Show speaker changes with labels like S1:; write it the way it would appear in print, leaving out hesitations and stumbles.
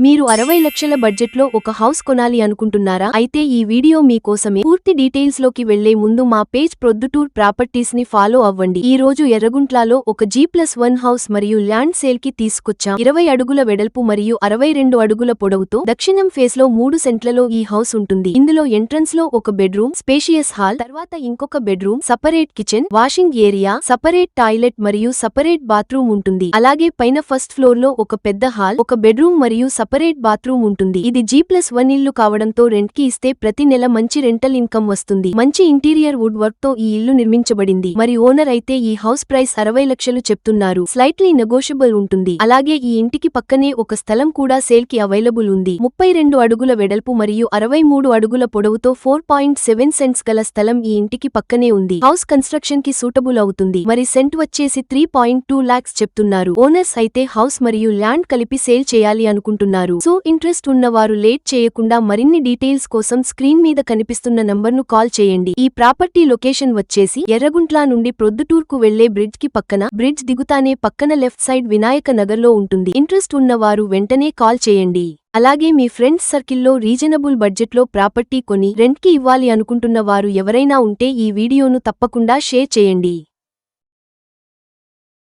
S1: మీరు 60 లక్షల బడ్జెట్లో ఒక హౌస్ కొనాలి అనుకుంటున్నారా? అయితే ఈ వీడియో మీకోసమే. పూర్తి డీటెయిల్స్ లోకి వెళ్లే ముందు మా పేజ్ ప్రొద్దుటూర్ ప్రాపర్టీస్ ని ఫాలో అవ్వండి. ఈ రోజు ఎర్రగుంట్లలో ఒక G+1 హౌస్ మరియు ల్యాండ్ సేల్ కి తీసుకొచ్చాం. 20 అడుగుల వెడల్పు మరియు 62 అడుగుల పొడవుతో దక్షిణం ఫేస్ లో 3 సెంట్లలో ఈ హౌస్ ఉంటుంది. ఇందులో ఎంట్రన్స్ లో ఒక బెడ్రూమ్, స్పేషియస్ హాల్, తర్వాత ఇంకొక bedroom, separate kitchen, washing area, separate toilet మరియు సపరేట్ బాత్రూమ్ ఉంటుంది. అలాగే పైన ఫస్ట్ ఫ్లోర్ లో ఒక పెద్ద హాల్, ఒక బెడ్రూమ్ మరియు సపరేట్ బాత్రూమ్ ఉంటుంది. ఇది G+1 ఇల్లు కావడంతో రెంట్ కి ఇస్తే ప్రతి నెల మంచి రెంటల్ ఇన్కమ్ వస్తుంది. మంచి ఇంటీరియర్ వుడ్ వర్క్ తో ఈ ఇల్లు నిర్మించబడింది. మరి ఓనర్ అయితే ఈ హౌస్ ప్రైస్ 60 లక్షలు చెప్తున్నారు. స్లైట్లీ నెగోషియబుల్ ఉంటుంది. అలాగే ఈ ఇంటికి పక్కనే ఒక స్థలం కూడా సేల్ కి అవైలబుల్ ఉంది. 32 అడుగుల వెడల్పు మరియు 63 అడుగుల పొడవుతో 4.7 సెంట్స్ గల స్థలం ఈ ఇంటికి పక్కనే ఉంది. హౌస్ కన్స్ట్రక్షన్ కి సూటబుల్ అవుతుంది. మరి సెంట్ వచ్చేసి 3.2 లాక్స్ చెప్తున్నారు. ఓనర్స్ అయితే హౌస్ మరియు ల్యాండ్ కలిపి సేల్ చేయాలి అనుకుంటున్నారు. సో ఇంట్రెస్ట్ ఉన్నవారు లేట్ చేయకుండా మరిన్ని డీటెయిల్స్ కోసం స్క్రీన్ మీద కనిపిస్తున్న నంబర్ను కాల్ చేయండి. ఈ ప్రాపర్టీ లొకేషన్ వచ్చేసి ఎర్రగుంట్ల నుండి ప్రొద్దుటూర్ కు వెళ్లే బ్రిడ్జ్ కి పక్కన, బ్రిడ్జ్ దిగుతానే పక్కన లెఫ్ట్ సైడ్ వినాయక నగర్ లో ఉంటుంది. ఇంట్రెస్ట్ ఉన్నవారు వెంటనే కాల్ చేయండి. అలాగే మీ ఫ్రెండ్స్ సర్కిల్లో రీజనబుల్ బడ్జెట్లో ప్రాపర్టీ కొని రెంట్ కి ఇవ్వాలి అనుకుంటున్న వారు ఎవరైనా ఉంటే ఈ వీడియోను తప్పకుండా షేర్ చేయండి.